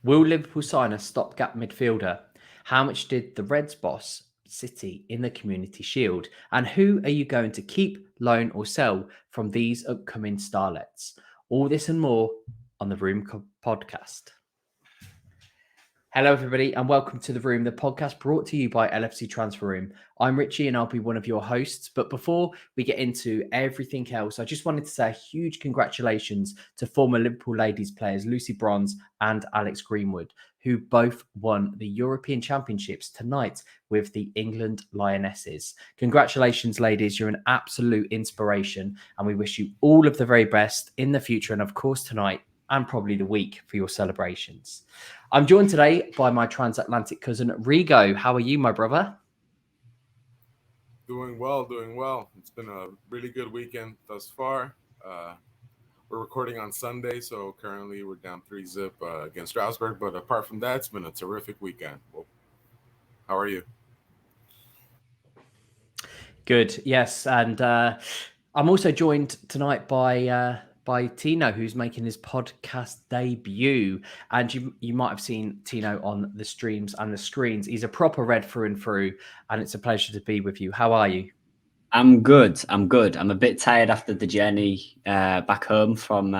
Will Liverpool sign a stopgap midfielder? How much did the Reds boss City in the Community Shield? And who are you going to keep, loan, or sell from these upcoming starlets? All this and more on the podcast. Hello, everybody, and welcome to The Room, the podcast brought to you by LFC Transfer Room. I'm Richie, and I'll be one of your hosts. But before we get into everything else, I just wanted to say a huge congratulations to former Liverpool ladies players Lucy Bronze and Alex Greenwood, who both won the European Championships tonight with the England Lionesses. Congratulations, ladies. You're an absolute inspiration, and we wish you all of the very best in the future and, of course, tonight and probably the week for your celebrations. I'm joined today by my transatlantic cousin, Rigo. How are you, my brother? Doing well. It's been a really good weekend thus far. We're recording on Sunday, so currently we're down 3-0 against Strasbourg. But apart from that, it's been a terrific weekend. Well, how are you? Good, yes. And I'm also joined tonight by Tino, who's making his podcast debut. And you might have seen Tino on the streams and the screens. He's a proper Red through and through, and it's a pleasure to be with you. How are you? I'm good. I'm a bit tired after the journey back home from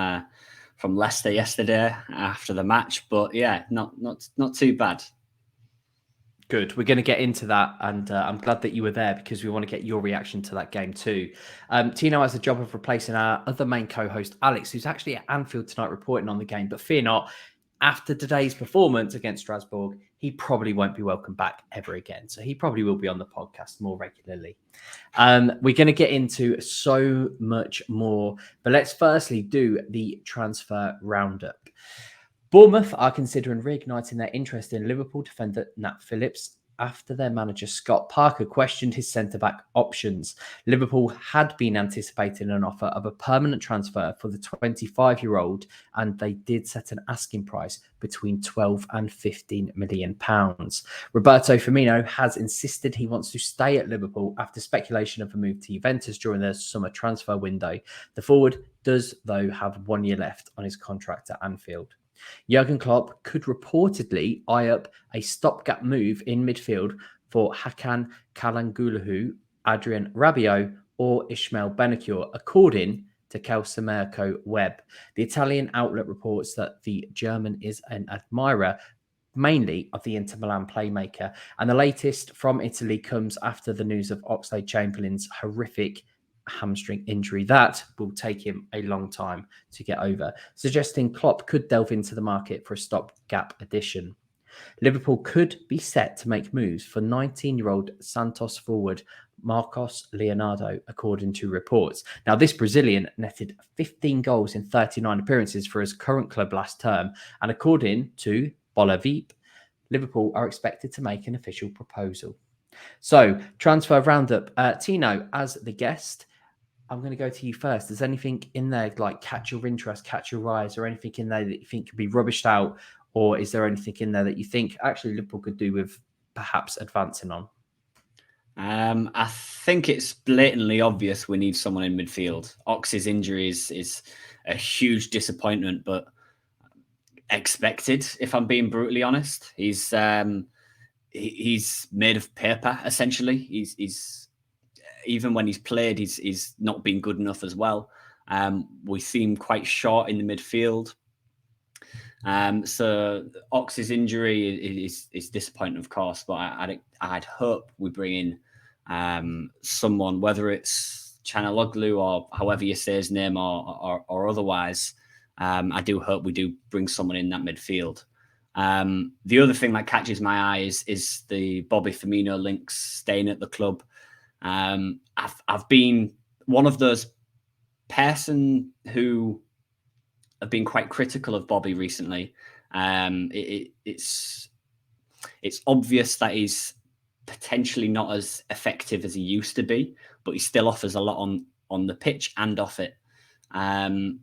Leicester yesterday after the match, but yeah, not too bad. Good. We're going to get into that, and I'm glad that you were there because we want to get your reaction to that game too. Tino has the job of replacing our other main co-host, Alex, who's actually at Anfield tonight reporting on the game. But fear not, after today's performance against Strasbourg, he probably won't be welcome back ever again. So he probably will be on the podcast more regularly. We're going to get into so much more, but let's firstly do the transfer roundup. Bournemouth are considering reigniting their interest in Liverpool defender Nat Phillips after their manager Scott Parker questioned his centre-back options. Liverpool had been anticipating an offer of a permanent transfer for the 25-year-old, and they did set an asking price between 12 and 15 million pounds. Roberto Firmino has insisted he wants to stay at Liverpool after speculation of a move to Juventus during the summer transfer window. The forward does, though, have 1 year left on his contract at Anfield. Jurgen Klopp could reportedly eye up a stopgap move in midfield for Hakan Çalhanoğlu, Adrien Rabiot, or Ismail Benakur, according to Calciomercato Web. The Italian outlet reports that the German is an admirer mainly of the Inter Milan playmaker, and the latest from Italy comes after the news of Oxlade-Chamberlain's horrific hamstring injury that will take him a long time to get over, suggesting Klopp could delve into the market for a stopgap addition. Liverpool could be set to make moves for 19-year-old Santos forward Marcos Leonardo, according to reports. Now, this Brazilian netted 15 goals in 39 appearances for his current club last term, and according to Bola Veep, Liverpool are expected to make an official proposal. So, transfer roundup. Tino, as the guest, I'm going to go to you first. Is anything in there like catch your interest, catch your eyes, or anything in there that you think could be rubbished out? Or is there anything in there that you think actually Liverpool could do with perhaps advancing on? I think it's blatantly obvious we need someone in midfield. Ox's injury is a huge disappointment, but expected, if I'm being brutally honest. He's made of paper, essentially. He's even when he's played, he's not been good enough as well. We seem quite short in the midfield. So Ox's injury is disappointing, of course, but I'd hope we bring in someone, whether it's Çalhanoğlu or however you say his name or otherwise. I do hope we do bring someone in that midfield. The other thing that catches my eye is the Bobby Firmino links staying at the club. I've been one of those person who have been quite critical of Bobby recently. It's obvious that he's potentially not as effective as he used to be, but he still offers a lot on the pitch and off it. I've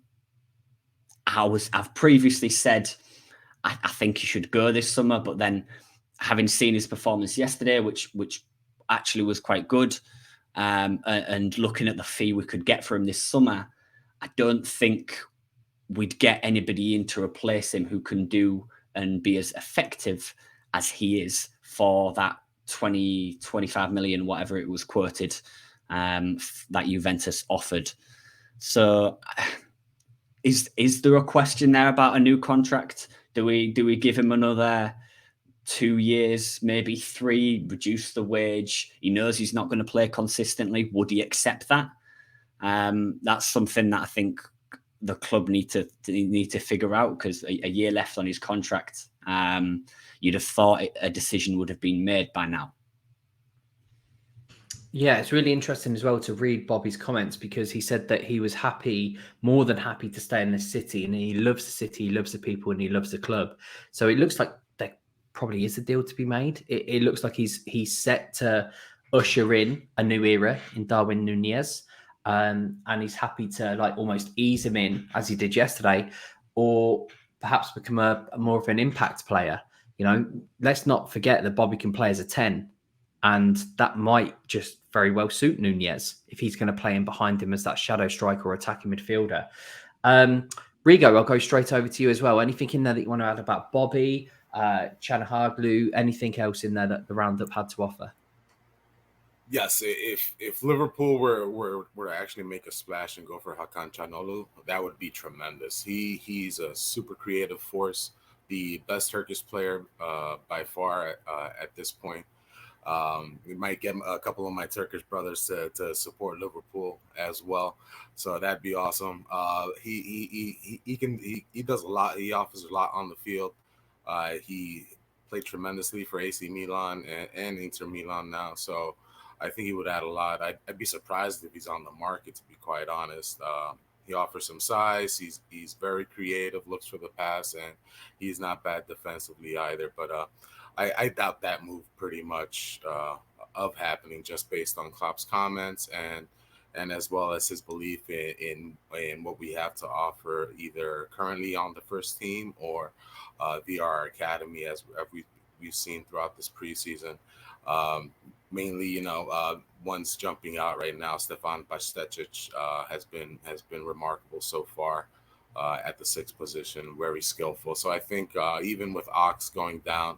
previously said I think he should go this summer, but then having seen his performance yesterday, which actually was quite good, and looking at the fee we could get for him this summer, I don't think we'd get anybody in to replace him who can do and be as effective as he is for that 20, 25 million, whatever it was quoted, that Juventus offered. So is there a question there about a new contract? Do we give him another 2 years, maybe 3, reduce the wage? He knows he's not going to play consistently. Would he accept that? That's something that I think the club need to figure out, because a year left on his contract. You'd have thought a decision would have been made by now. Yeah, it's really interesting as well to read Bobby's comments, because he said that he was happy, more than happy, to stay in the city, and he loves the city, he loves the people, and he loves the club. So it looks like there probably is a deal to be made. It looks like he's set to usher in a new era in Darwin Nuñez, and he's happy to like almost ease him in as he did yesterday, or perhaps become a more of an impact player. You know, let's not forget that Bobby can play as a 10. And that might just very well suit Nuñez if he's going to play in behind him as that shadow striker or attacking midfielder. Rigo, I'll go straight over to you as well. Anything in there that you want to add about Bobby, Çalhanoğlu, anything else in there that the Roundup had to offer? Yes, if Liverpool were to actually make a splash and go for Hakan Çalhanoğlu, that would be tremendous. He's a super creative force, the best Turkish player by far at this point. We might get a couple of my Turkish brothers to support Liverpool as well, so that'd be awesome. He does a lot. He offers a lot on the field. He played tremendously for AC Milan and Inter Milan now, so I think he would add a lot. I'd be surprised if he's on the market, to be quite honest. He offers some size. He's very creative, looks for the pass, and he's not bad defensively either. But I doubt that move pretty much of happening, just based on Klopp's comments and as well as his belief in what we have to offer, either currently on the first team or via our academy, as we've seen throughout this preseason. Mainly, one's jumping out right now. Stefan Bajcetic has been remarkable so far at the 6th position, very skillful. So I think even with Ox going down,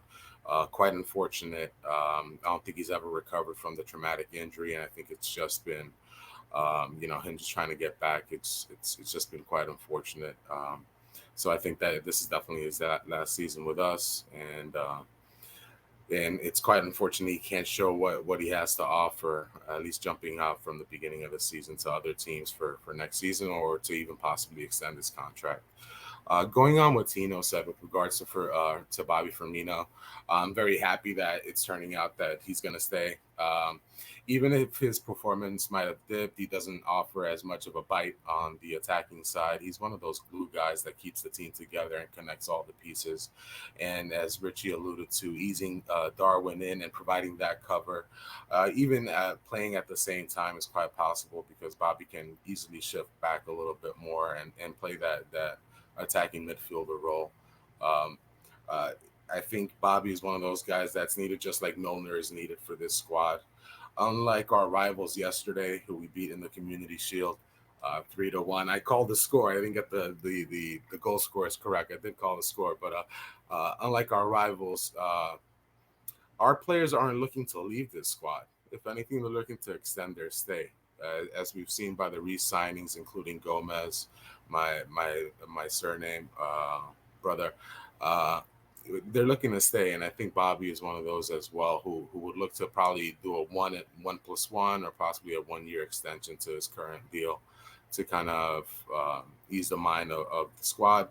quite unfortunate. I don't think he's ever recovered from the traumatic injury, and I think it's just been, him just trying to get back. It's just been quite unfortunate. So I think that this is definitely his last season with us, and it's quite unfortunate he can't show what he has to offer, at least jumping out from the beginning of the season to other teams for next season, or to even possibly extend his contract. Going on what Tino said with regards to Bobby Firmino, I'm very happy that it's turning out that he's going to stay. Even if his performance might have dipped, he doesn't offer as much of a bite on the attacking side. He's one of those glue guys that keeps the team together and connects all the pieces. And as Richie alluded to, easing Darwin in and providing that cover, even playing at the same time, is quite possible, because Bobby can easily shift back a little bit more and play that attacking midfielder role. I think Bobby is one of those guys that's needed, just like Milner is needed for this squad. Unlike our rivals yesterday, who we beat in the Community Shield 3-1. I called the score. I didn't get the goal score is correct. I did call the score, but unlike our rivals, our players aren't looking to leave this squad. If anything, they're looking to extend their stay, as we've seen by the re-signings, including Gomez, my surname brother. They're looking to stay, and I think Bobby is one of those as well who would look to probably do a 1+1 or possibly a 1-year extension to his current deal to kind of ease the mind of the squad.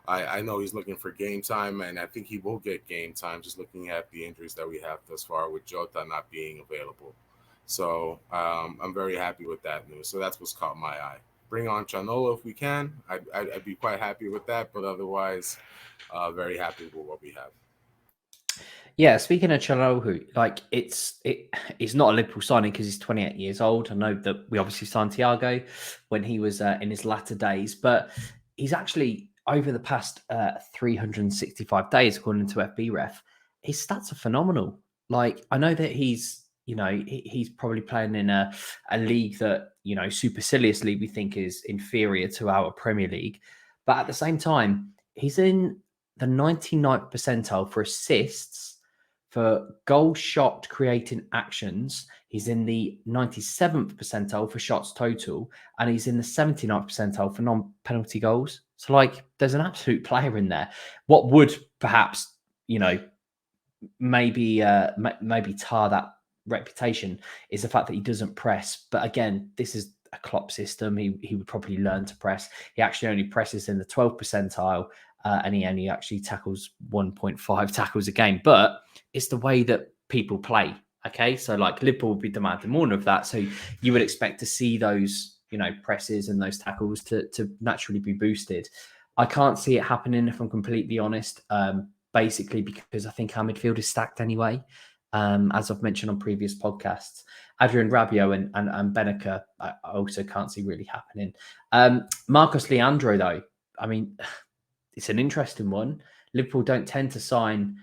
I know he's looking for game time, and I think he will get game time, just looking at the injuries that we have thus far, with Jota not being available. So I'm very happy with that news. So that's what's caught my eye. Bring on Çalhanoğlu if we can. I'd be quite happy with that, but otherwise, very happy with what we have. Yeah, speaking of Çalhanoğlu, like it's not a Liverpool signing because he's 28 years old. I know that we obviously signed Thiago when he was in his latter days, but he's actually, over the past 365 days, according to FBref, his stats are phenomenal. Like, I know that he's probably playing in a league that, superciliously we think is inferior to our Premier League, but at the same time, he's in the 99th percentile for assists, for goal shot creating actions. He's in the 97th percentile for shots total, and he's in the 79th percentile for non-penalty goals. So, like, there's an absolute player in there. What would perhaps, maybe tar that reputation is the fact that he doesn't press. But again, this is a Klopp system. He would probably learn to press. He actually only presses in the 12th percentile, and he only actually tackles 1.5 tackles a game. But it's the way that people play. Okay, so like Liverpool would be demanding more of that. So you would expect to see those, presses and those tackles to naturally be boosted. I can't see it happening, if I'm completely honest. Basically because I think our midfield is stacked anyway. As I've mentioned on previous podcasts, Adrian Rabiot and Benacer, I also can't see really happening. Marcos Leandro, though, I mean, it's an interesting one. Liverpool don't tend to sign,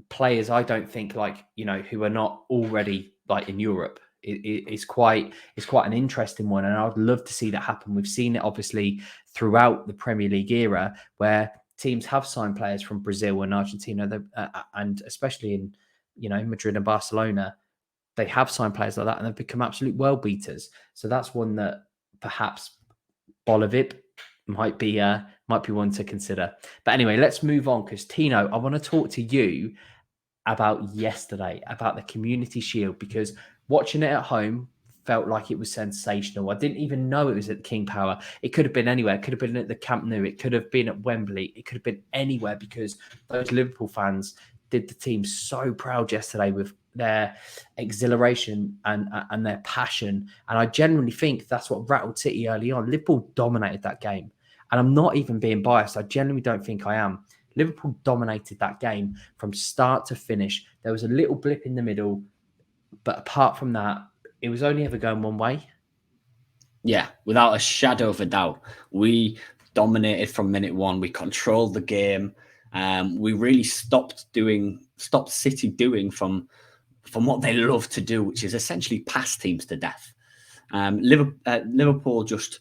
players, I don't think, who are not already in Europe. It's quite an interesting one, and I'd love to see that happen. We've seen it obviously throughout the Premier League era, where teams have signed players from Brazil and Argentina, and especially in Madrid and Barcelona, they have signed players like that, and they've become absolute world beaters. So that's one that perhaps Bolavip might be one to consider. But anyway, let's move on, because Tino, I want to talk to you about yesterday, about the Community Shield, because watching it at home felt like it was sensational. I didn't even know it was at King Power. It could have been anywhere. It could have been at the Camp Nou. It could have been at Wembley. It could have been anywhere, because those Liverpool fans did the team so proud yesterday with their exhilaration and their passion. And I genuinely think that's what rattled City early on. Liverpool dominated that game. And I'm not even being biased. I genuinely don't think I am. Liverpool dominated that game from start to finish. There was a little blip in the middle, but apart from that, it was only ever going one way. Yeah, without a shadow of a doubt. We dominated from minute one. We controlled the game. We really stopped City doing from what they love to do, which is essentially pass teams to death. Liverpool just...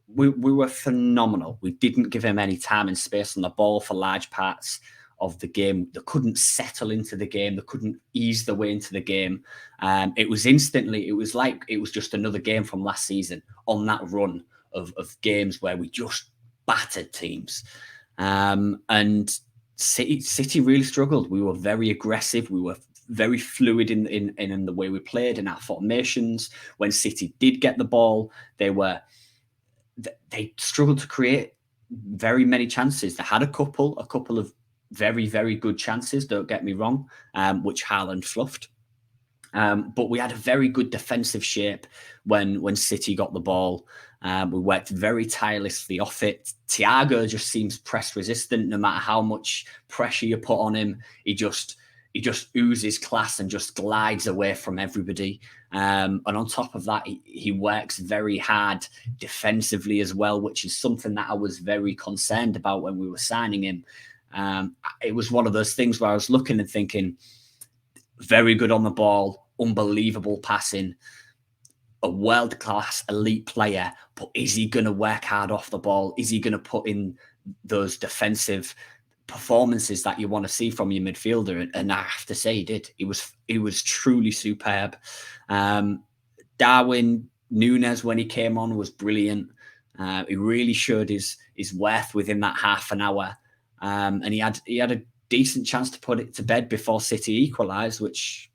We were phenomenal. We didn't give him any time and space on the ball for large parts of the game. They couldn't settle into the game. They couldn't ease their way into the game. It was like it was just another game from last season on that run of games where we just battered teams. And City really struggled. We were very aggressive. We were very fluid in the way we played, in our formations. When City did get the ball, they struggled to create very many chances. They had a couple of very, very good chances, don't get me wrong, which Haaland fluffed. But we had a very good defensive shape when City got the ball. We worked very tirelessly off it. Thiago just seems press resistant. No matter how much pressure you put on him, he just oozes class and just glides away from everybody. And on top of that, he works very hard defensively as well, which is something that I was very concerned about when we were signing him. It was one of those things where I was looking and thinking, very good on the ball, unbelievable passing, a world-class elite player, but is he going to work hard off the ball? Is he going to put in those defensive performances that you want to see from your midfielder? And I have to say he did. He was truly superb. Darwin, Nuñez, when he came on, was brilliant. He really showed his worth within that half an hour. And he had a decent chance to put it to bed before City equalised, which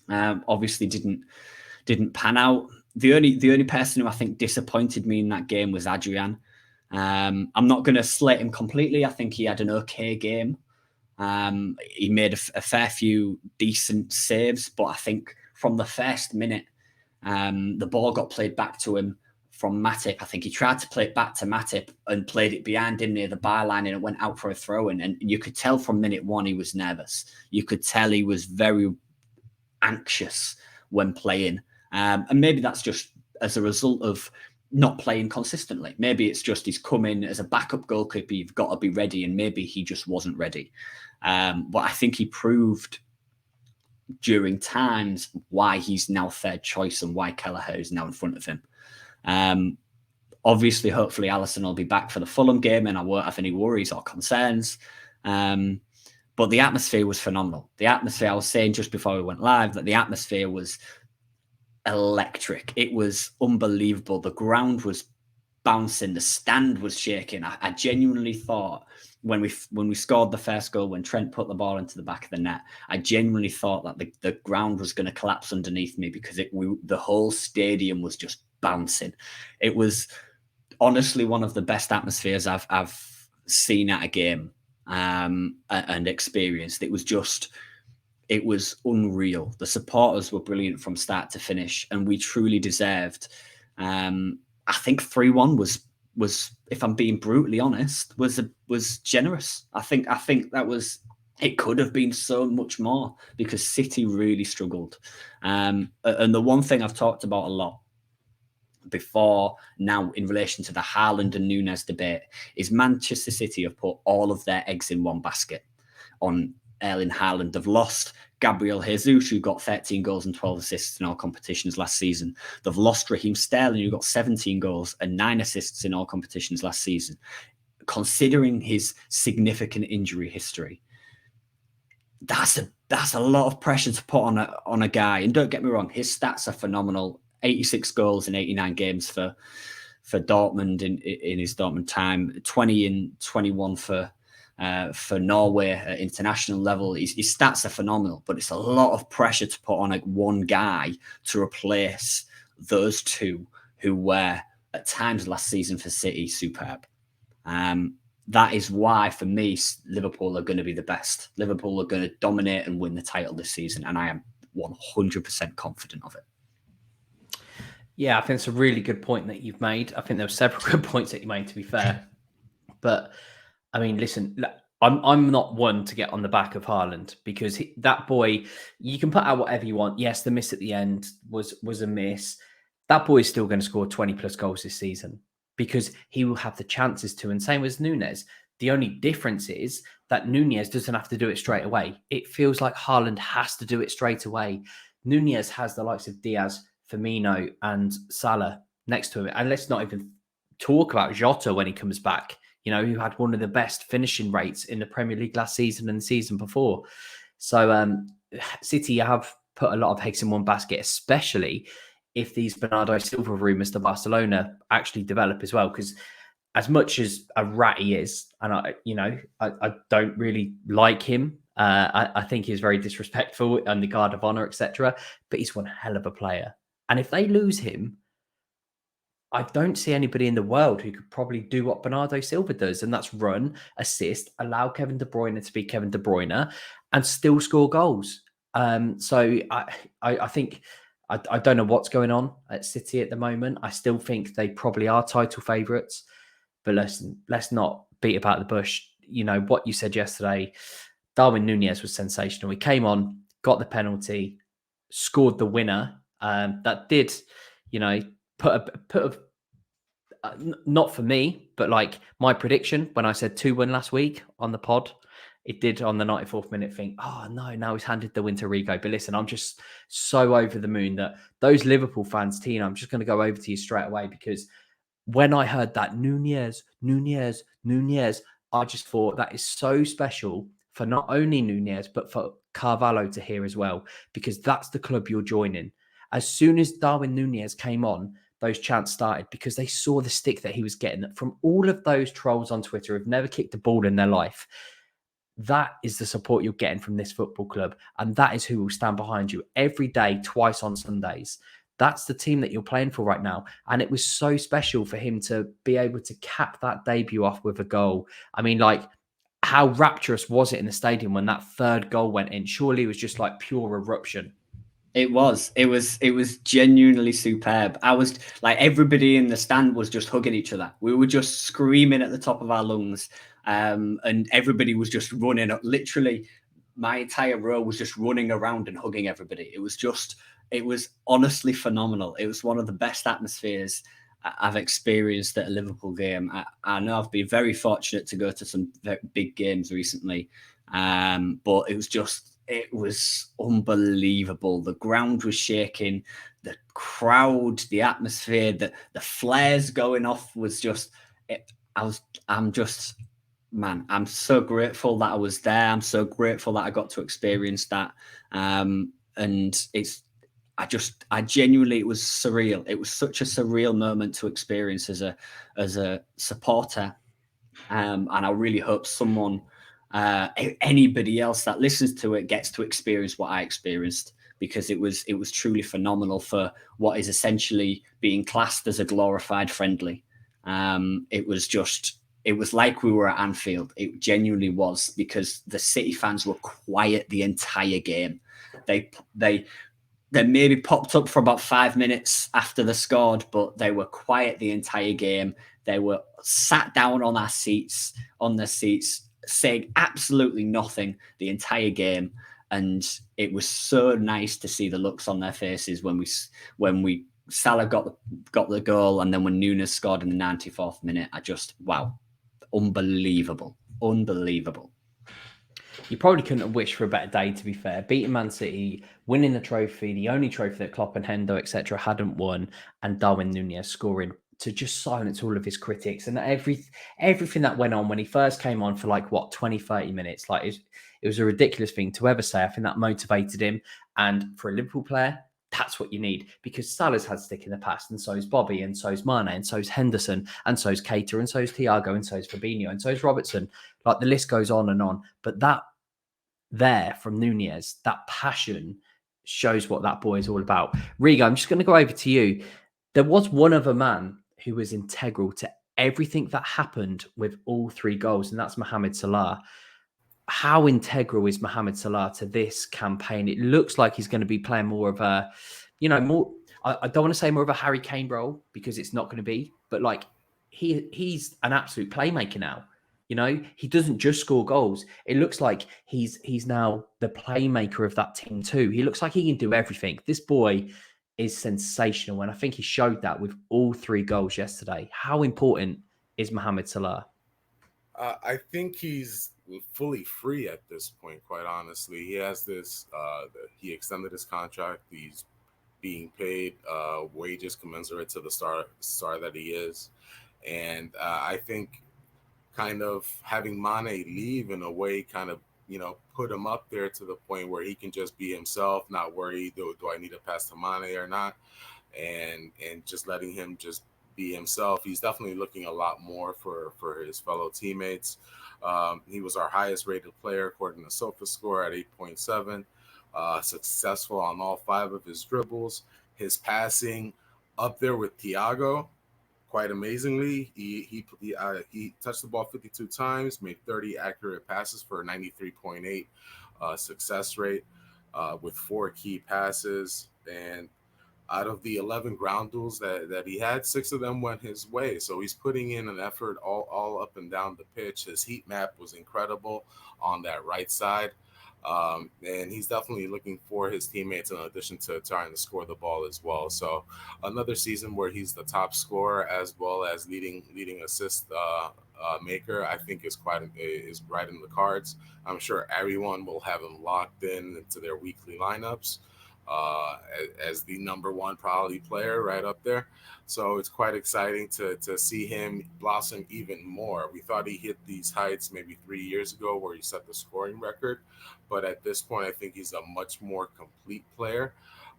obviously didn't pan out. The only person who I think disappointed me in that game was Adrian. I'm not going to slate him completely. I think he had an okay game. He made a fair few decent saves, but I think from the first minute, the ball got played back to him from Matip. I think he tried to play it back to Matip and played it behind him near the byline, and it went out for a throw-in. And you could tell from minute one he was nervous. You could tell he was very anxious when playing. And maybe that's just as a result of not playing consistently. Maybe it's just he's come in as a backup goalkeeper. You've got to be ready, and maybe he just wasn't ready. But I think he proved during times why he's now third choice and why Kelleher is now in front of him. Obviously, hopefully, Alisson will be back for the Fulham game, and I won't have any worries or concerns. But the atmosphere was phenomenal. The atmosphere, I was saying just before we went live, that the atmosphere was electric. It was unbelievable. The ground was bouncing. The stand was shaking. I genuinely thought when we scored the first goal, when Trent put the ball into the back of the net, I genuinely thought that the ground was going to collapse underneath me because the whole stadium was just bouncing. It was honestly one of the best atmospheres I've seen at a game and experienced. It was unreal. The supporters were brilliant from start to finish, and we truly deserved. I think 3-1 was, if I'm being brutally honest, was generous. I think that was. It could have been so much more because City really struggled. And the one thing I've talked about a lot before now in relation to the Haaland and Nuñez debate is Manchester City have put all of their eggs in one basket on Erling Haaland. They've lost Gabriel Jesus, who got 13 goals and 12 assists in all competitions last season. They've lost Raheem Sterling, who got 17 goals and 9 assists in all competitions last season. Considering his significant injury history, that's a lot of pressure to put on a guy. And don't get me wrong, his stats are phenomenal. 86 goals in 89 games for Dortmund in his Dortmund time, 20 and 21 for Norway at international level. His stats are phenomenal, but it's a lot of pressure to put on one guy to replace those two who were at times last season for City superb. That is why, for me, Liverpool are going to be the best. Liverpool are going to dominate and win the title this season, and I am 100% confident of it. Yeah, I think it's a really good point that you've made. I think there were several good points that you made, to be fair. But, I mean, listen, I'm not one to get on the back of Haaland because that boy, you can put out whatever you want. Yes, the miss at the end was a miss. That boy is still going to score 20-plus goals this season because he will have the chances to. And same as Nuñez. The only difference is that Nuñez doesn't have to do it straight away. It feels like Haaland has to do it straight away. Nuñez has the likes of Diaz, Firmino and Salah next to him. And let's not even talk about Jota when he comes back, who had one of the best finishing rates in the Premier League last season and the season before. So City have put a lot of eggs in one basket, especially if these Bernardo Silva rumours to Barcelona actually develop as well. Because as much as a rat he is, and I don't really like him, I think he's very disrespectful and the guard of honour, etc. But he's one hell of a player. And if they lose him, I don't see anybody in the world who could probably do what Bernardo Silva does, and that's run, assist, allow Kevin De Bruyne to be Kevin De Bruyne, and still score goals. So I think I don't know what's going on at City at the moment. I still think they probably are title favourites, but let's not beat about the bush. What you said yesterday, Darwin Nuñez was sensational. He came on, got the penalty, scored the winner. That did, put not for me, but like my prediction when I said 2-1 last week on the pod, it did on the 94th minute think, oh no, now he's handed the win to Rigo. But listen, I'm just so over the moon that those Liverpool fans, Tino, I'm just going to go over to you straight away because when I heard that Nuñez, I just thought that is so special for not only Nuñez, but for Carvalho to hear as well, because that's the club you're joining. As soon as Darwin Nuñez came on, those chants started because they saw the stick that he was getting from all of those trolls on Twitter who've never kicked a ball in their life. That is the support you're getting from this football club. And that is who will stand behind you every day, twice on Sundays. That's the team that you're playing for right now. And it was so special for him to be able to cap that debut off with a goal. I mean, how rapturous was it in the stadium when that third goal went in? Surely it was just like pure eruption. It was genuinely superb. I was like, everybody in the stand was just hugging each other. We were just screaming at the top of our lungs. And everybody was just running up. Literally, my entire row was just running around and hugging everybody. It was honestly phenomenal. It was one of the best atmospheres I've experienced at a Liverpool game. I know I've been very fortunate to go to some big games recently. But it it was unbelievable. The ground was shaking, the crowd, the atmosphere, the flares going off was just. I'm so grateful that I was there. I'm so grateful that I got to experience that. And I genuinely, it was surreal. It was such a surreal moment to experience as a supporter. And I really hope someone, anybody else that listens to it gets to experience what I experienced, because it was truly phenomenal for what is essentially being classed as a glorified friendly. It was like we were at Anfield. It genuinely was, because the City fans were quiet the entire game. They maybe popped up for about 5 minutes after they scored, but they were quiet the entire game. They were sat down on their seats, saying absolutely nothing the entire game. And it was so nice to see the looks on their faces when Salah got the goal, and then when Nuñez scored in the 94th minute. Wow, unbelievable. You probably couldn't have wished for a better day, to be fair. Beating Man City, winning the trophy, the only trophy that Klopp and Hendo, etc., hadn't won, and Darwin Nuñez scoring to just silence all of his critics. And everything that went on when he first came on for 20, 30 minutes, it was a ridiculous thing to ever say. I think that motivated him. And for a Liverpool player, that's what you need, because Salah's had stick in the past, and so is Bobby, and so is Mane, and so is Henderson, and so is Keita, and so is Thiago, and so is Fabinho, and so is Robertson. The list goes on and on. But that there from Nuñez, that passion shows what that boy is all about. Riga, I'm just going to go over to you. There was one other man who was integral to everything that happened with all 3 goals, and that's Mohamed Salah. How integral is Mohamed Salah to this campaign? It looks like he's going to be playing more of a, I don't want to say more of a Harry Kane role, because it's not going to be, but he's an absolute playmaker now. He doesn't just score goals. It looks like he's now the playmaker of that team too. He looks like he can do everything. This boy is sensational, and I think he showed that with all 3 goals yesterday. How important is Mohamed Salah? I think he's fully free at this point, quite honestly. He has this, he extended his contract. He's being paid wages commensurate to the star that he is. And I think kind of having Mane leave in a way kind of, put him up there to the point where he can just be himself, not worry, do I need to pass to Mane or not? And just letting him just be himself. He's definitely looking a lot more for his fellow teammates. He was our highest rated player according to SofaScore at 8.7. Successful on all 5 of his dribbles. His passing up there with Thiago, quite amazingly. He touched the ball 52 times, made 30 accurate passes for a 93.8 success rate with 4 key passes. And out of the 11 ground duels that he had, 6 of them went his way. So he's putting in an effort all up and down the pitch. His heat map was incredible on that right side. And he's definitely looking for his teammates in addition to trying to score the ball as well. So another season where he's the top scorer as well as leading assist maker, I think is right in the cards. I'm sure everyone will have him locked into their weekly lineups. As the number 1 probably player right up there. So it's quite exciting to see him blossom even more. We thought he hit these heights maybe 3 years ago where he set the scoring record. But at this point, I think he's a much more complete player.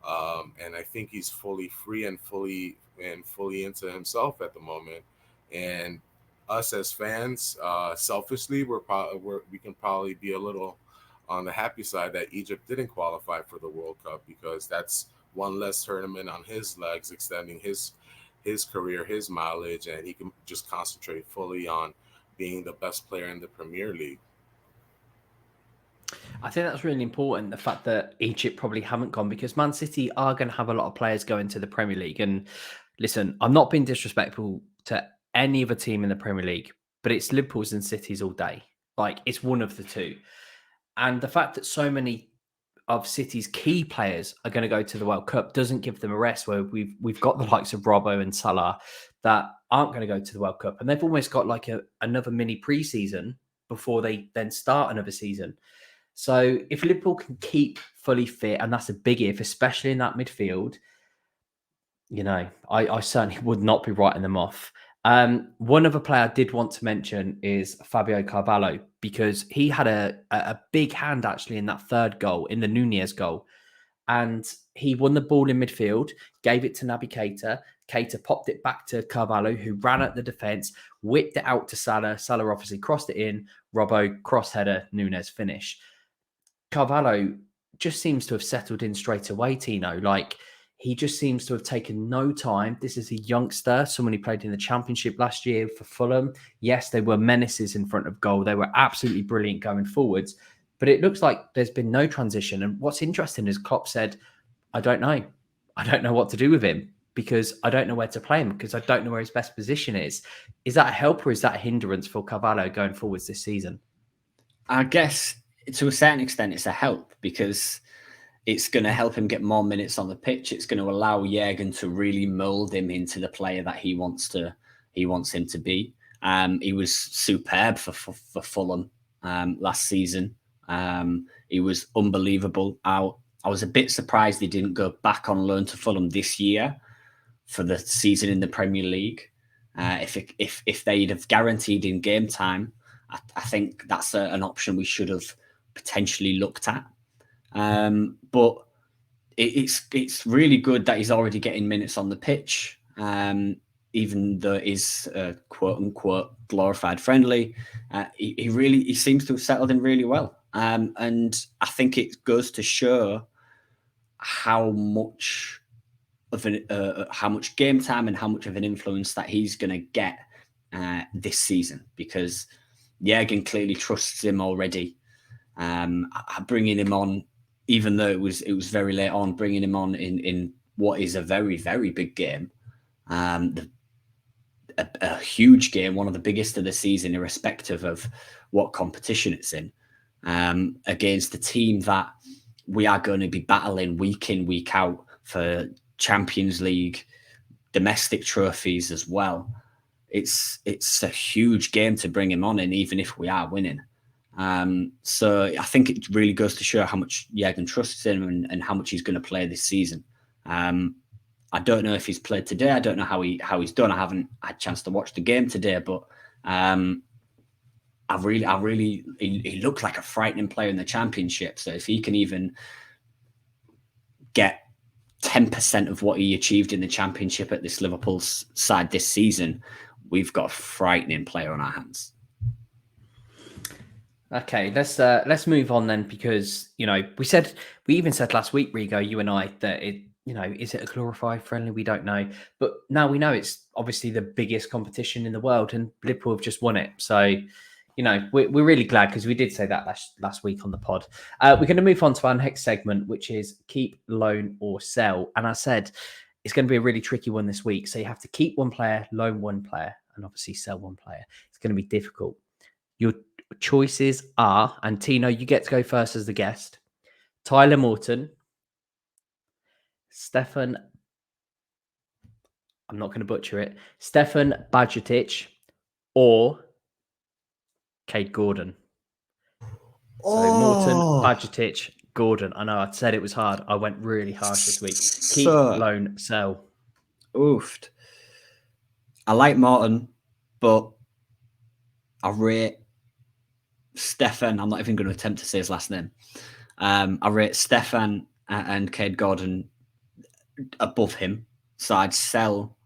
And I think he's fully free and fully into himself at the moment. And us as fans, selfishly, we can probably be a little on the happy side that Egypt didn't qualify for the World Cup, because that's one less tournament on his legs, extending his career, his mileage, and he can just concentrate fully on being the best player in the Premier League. I think that's really important, the fact that Egypt probably haven't gone, because Man City are going to have a lot of players going to the Premier League. And listen, I'm not being disrespectful to any other team in the Premier League, but it's Liverpool's and City's all day. It's one of the two. And the fact that so many of City's key players are going to go to the World Cup doesn't give them a rest, where we've got the likes of Robbo and Salah that aren't going to go to the World Cup. And they've almost got another mini preseason before they then start another season. So if Liverpool can keep fully fit, and that's a big if, especially in that midfield, I certainly would not be writing them off. One other player I did want to mention is Fabio Carvalho, because he had a big hand actually in that third goal, in the Nuñez goal. And he won the ball in midfield, gave it to Naby Keita. Keita popped it back to Carvalho, who ran at the defence, whipped it out to Salah. Salah obviously crossed it in. Robbo, cross header, Nuñez finish. Carvalho just seems to have settled in straight away, Tino. Like, he just seems to have taken no time. This is a youngster, someone who played in the Championship last year for Fulham. Yes, they were menaces in front of goal. They were absolutely brilliant going forwards. But it looks like there's been no transition. And what's interesting is Klopp said, I don't know. I don't know what to do with him, because I don't know where to play him, because I don't know where his best position is. Is that a help or is that a hindrance for Carvalho going forwards this season? I guess to a certain extent it's a help, because it's going to help him get more minutes on the pitch. It's going to allow Jurgen to really mould him into the player that he wants him to be. He was superb for Fulham last season. He was unbelievable. I was a bit surprised he didn't go back on loan to Fulham this year for the season in the Premier League. If they'd have guaranteed in game time, I think that's an option we should have potentially looked at. But it's really good that he's already getting minutes on the pitch, even though it is quote unquote glorified friendly. He seems to have settled in really well, and I think it goes to show how much game time and how much of an influence that he's going to get this season, because Jurgen clearly trusts him already. Bringing him on, even though it was very late on, bringing him on in what is a very, very big game, a huge game, one of the biggest of the season, irrespective of what competition it's in, against the team that we are going to be battling week in, week out for Champions League, domestic trophies as well. It's a huge game to bring him on in, even if we are winning. So I think it really goes to show how much Jurgen trusts him and how much he's going to play this season. I don't know if he's played today. I don't know how he's done. I haven't had a chance to watch the game today, but he looked like a frightening player in the Championship. So if he can even get 10% of what he achieved in the Championship at this Liverpool side this season, we've got a frightening player on our hands. Okay, let's move on then, because we even said last week, Rigo, you and I, that is it a glorified friendly? We don't know, but now we know it's obviously the biggest competition in the world, and Liverpool have just won it. So, we're really glad, because we did say that last week on the pod. We're going to move on to our next segment, which is keep, loan, or sell. And I said it's going to be a really tricky one this week. So you have to keep one player, loan one player, and obviously sell one player. It's going to be difficult. Your choices are, and Tino, you get to go first as the guest: Tyler Morton, I'm not going to butcher it, Stefan Bajcetic, or Cade Gordon. So Morton, Bajcetic, Gordon. I know I said it was hard. I went really harsh this week. Keep, loan, sell. Oofed. I like Morton, but I rate Stefan. I'm not even going to attempt to say his last name. I rate Stefan and Cade Gordon above him, so I'd sell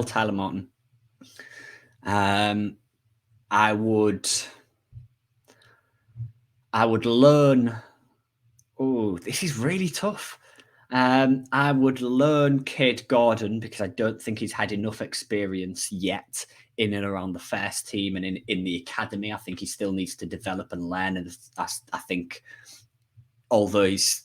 Tyler Morton. I would learn. Oh, this is really tough. I would learn Cade Gordon, because I don't think he's had enough experience yet in and around the first team and in the academy. I think he still needs to develop and learn. And I think, although he's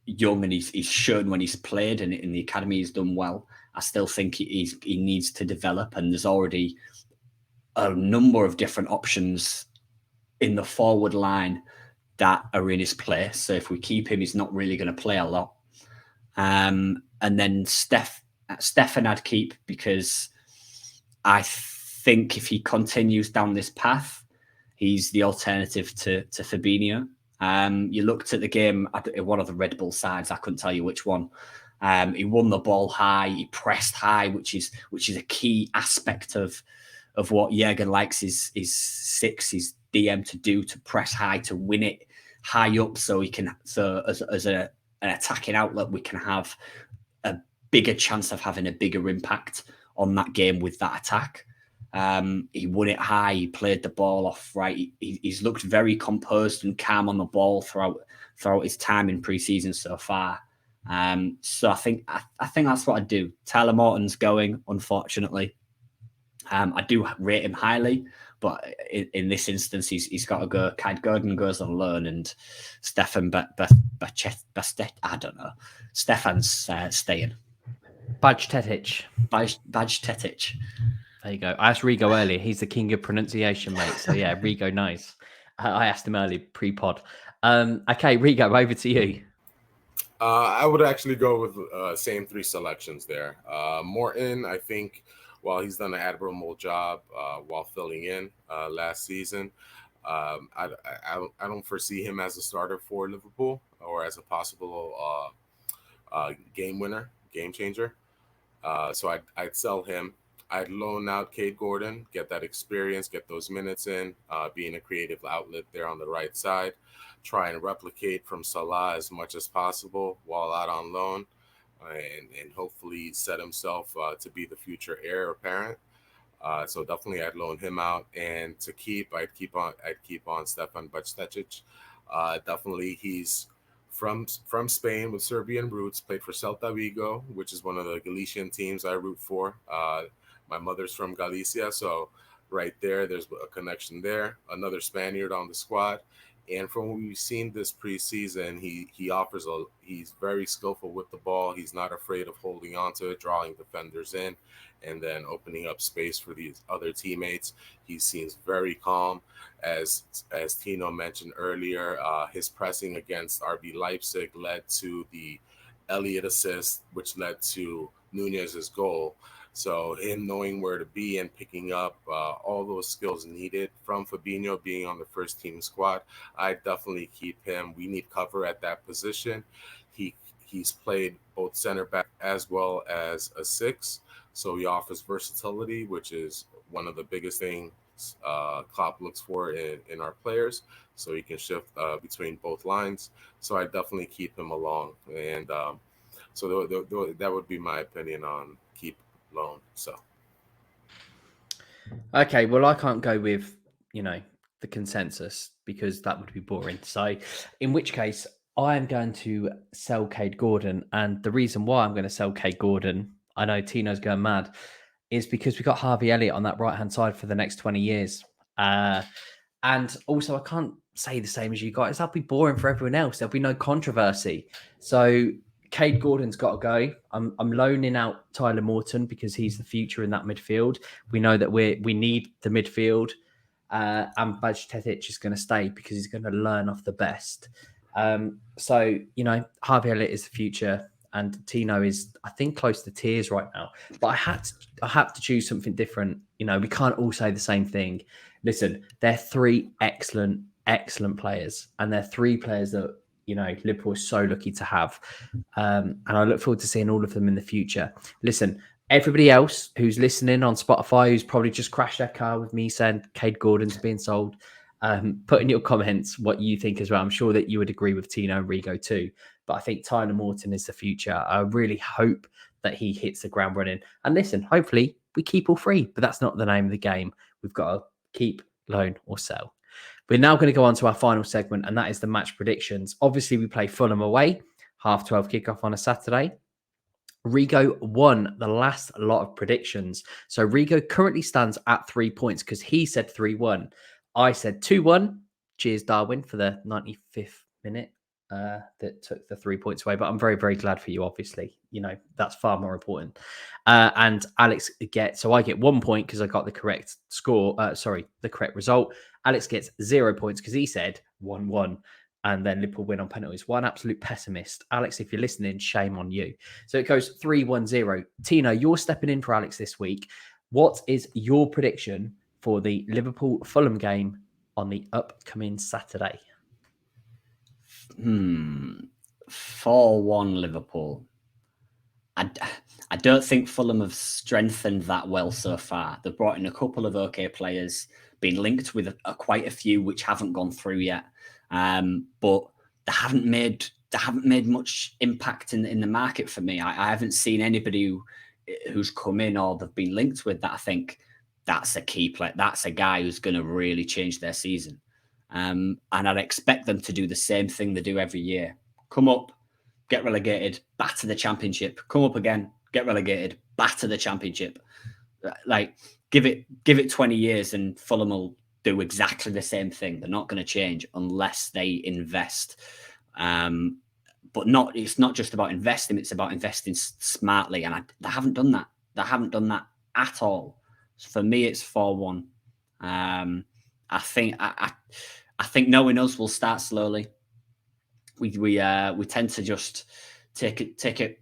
young and he's shown when he's played and in the academy he's done well, I still think he needs to develop. And there's already a number of different options in the forward line that are in his place. So if we keep him, he's not really going to play a lot. And then Stefan I'd keep, because I think if he continues down this path, He's the alternative to Fabinho. You looked at the game, one of the Red Bull sides, I couldn't tell you which one. He won the ball high, he pressed high, which is a key aspect of what Jurgen likes his DM to do, to press high, to win it high up, so he can, as an attacking outlet, we can have a bigger chance of having a bigger impact on that game with that attack. He won it high, he played the ball off right. He's looked very composed and calm on the ball throughout his time in pre-season so far. So I think that's what I'd do. Tyler Morton's going, unfortunately. I do rate him highly, but in this instance, he's got to go. Kai Gordon goes on loan, and Stefan I don't know. Stefan's staying. Bajcetic. There you go. I asked Rigo earlier. He's the king of pronunciation, mate. So yeah, Rigo knows. I asked him earlier pre-pod. Okay, Rigo, over to you. I would actually go with same three selections there. Morton, I think, while he's done an admirable job while filling in last season, I don't foresee him as a starter for Liverpool or as a possible game winner, game changer. So I'd sell him. I'd loan out Cade Gordon, get that experience, get those minutes in, being a creative outlet there on the right side. Try and replicate from Salah as much as possible while out on loan, and hopefully set himself to be the future heir apparent. So definitely I'd loan him out, and to keep, I'd keep on Stefan Bajcetic. Definitely he's from Spain with Serbian roots, played for Celta Vigo, which is one of the Galician teams I root for. My mother's from Galicia, so right there's a connection there. Another Spaniard on the squad. And from what we've seen this preseason, he's very skillful with the ball. He's not afraid of holding on to it, drawing defenders in, and then opening up space for these other teammates. He seems very calm. As Tino mentioned earlier, his pressing against RB Leipzig led to the Elliott assist, which led to Nuñez's goal. So him knowing where to be and picking up all those skills needed from Fabinho being on the first team squad, I definitely keep him. We need cover at that position. He's played both center back as well as a 6, so he offers versatility, which is one of the biggest things Klopp looks for in our players. So he can shift between both lines. So I definitely keep him along, and so that would be my opinion on keep loan. So okay, well, I can't go with the consensus because that would be boring. So in which case I am going to sell Cade Gordon, and the reason why I'm going to sell Cade Gordon, I know Tino's going mad, is because we got Harvey Elliott on that right hand side for the next 20 years. And also, I can't say the same as you guys. That'll be boring for everyone else. There'll be no controversy. So Cade Gordon's got to go. I'm loaning out Tyler Morton because he's the future in that midfield. We know that we need the midfield, and Bajcetic is going to stay because he's going to learn off the best. So Harvey Elliott is the future, and Tino is, I think, close to tears right now. But I had to choose something different. We can't all say the same thing. Listen, they're 3 excellent players, and they're 3 players that Liverpool is so lucky to have. And I look forward to seeing all of them in the future. Listen, everybody else who's listening on Spotify, who's probably just crashed their car with me saying Cade Gordon's being sold, put in your comments what you think as well. I'm sure that you would agree with Tino and Rigo too. But I think Tyler Morton is the future. I really hope that he hits the ground running. And listen, hopefully we keep all 3, but that's not the name of the game. We've got to keep, loan, or sell. We're now going to go on to our final segment, and that is the match predictions. Obviously, we play Fulham away, 12:30 kickoff on a Saturday. Rigo won the last lot of predictions. So Rigo currently stands at 3 points because he said 3-1. I said 2-1. Cheers, Darwin, for the 95th minute that took the 3 points away. But I'm very, very glad for you, obviously. That's far more important. And Alex I get 1 point because I got the correct score. The correct result. Alex gets 0 points because he said 1-1. And then Liverpool win on penalties. One absolute pessimist. Alex, if you're listening, shame on you. So it goes 3-1-0. Tino, you're stepping in for Alex this week. What is your prediction for the Liverpool-Fulham game on the upcoming Saturday? 4-1 Liverpool. I don't think Fulham have strengthened that well so far. They've brought in a couple of okay players, been linked with quite a few which haven't gone through yet, but they haven't made much impact in the market for me. I haven't seen anybody who's come in or they've been linked with that I think that's a key player. That's a guy who's going to really change their season. And I'd expect them to do the same thing they do every year. Come up, get relegated, batter the Championship. Come up again, get relegated, batter the Championship. Like, give it 20 years and Fulham will do exactly the same thing. They're not going to change unless they invest. But it's not just about investing, it's about investing smartly. And they haven't done that. They haven't done that at all. So for me, it's 4-1. I think knowing us, will start slowly. We tend to just take it,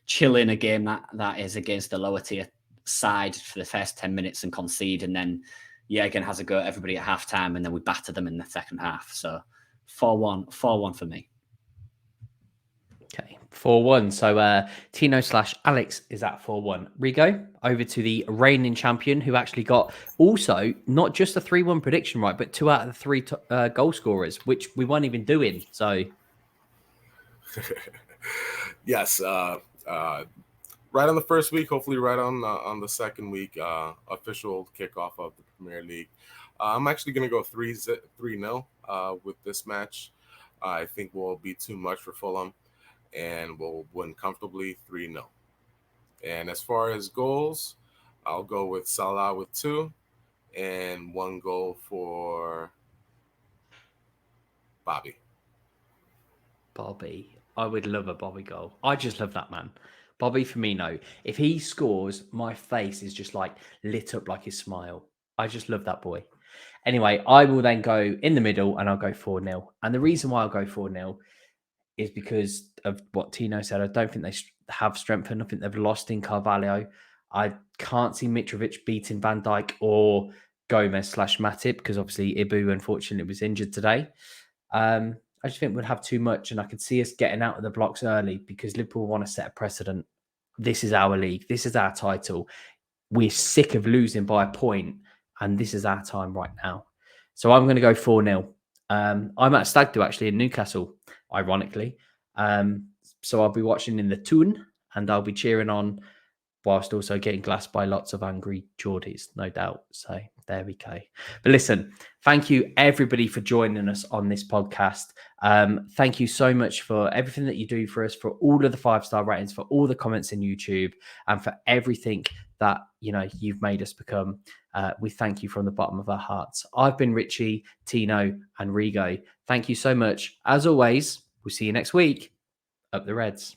chill in a game that is against a lower tier side for the first 10 minutes and concede, and then again has a go at everybody at half time, and then we batter them in the second half. So 4-1 for me. Okay, 4-1. So Tino/Alex is at 4-1. Rigo, over to the reigning champion, who actually got also not just a 3-1 prediction right, but 2 out of the 3 goal scorers, which we weren't even doing. So, yes, right on the first week, hopefully right on the second week, official kickoff of the Premier League. I'm actually going to go 3-0 with this match. I think will be too much for Fulham, and we'll win comfortably 3-0. And as far as goals, I'll go with Salah with 2 and 1 goal for Bobby. I would love a Bobby goal. I just love that man. Bobby Firmino. If he scores, my face is just like lit up like his smile. I just love that boy. Anyway, I will then go in the middle and I'll go 4-0. And the reason why I'll go 4-0 is because of what Tino said. I don't think they have strengthened. I think they've lost in Carvalho. I can't see Mitrovic beating Van Dijk or Gomez/Matip because obviously Ibu unfortunately was injured today. I just think we'd have too much, and I could see us getting out of the blocks early because Liverpool want to set a precedent. This is our league. This is our title. We're sick of losing by a point, and this is our time right now. So I'm going to go 4-0. I'm at Stag Do actually in Newcastle, ironically. So I'll be watching in the Toon, and I'll be cheering on whilst also getting glassed by lots of angry Geordies, no doubt. So there we go. But listen, thank you everybody for joining us on this podcast. Thank you so much for everything that you do for us, for all of the 5-star ratings, for all the comments in YouTube, and for everything that you've made us become. We thank you from the bottom of our hearts. I've been Richie, Tino, and Rigo. Thank you so much. As always, we'll see you next week. Up the Reds.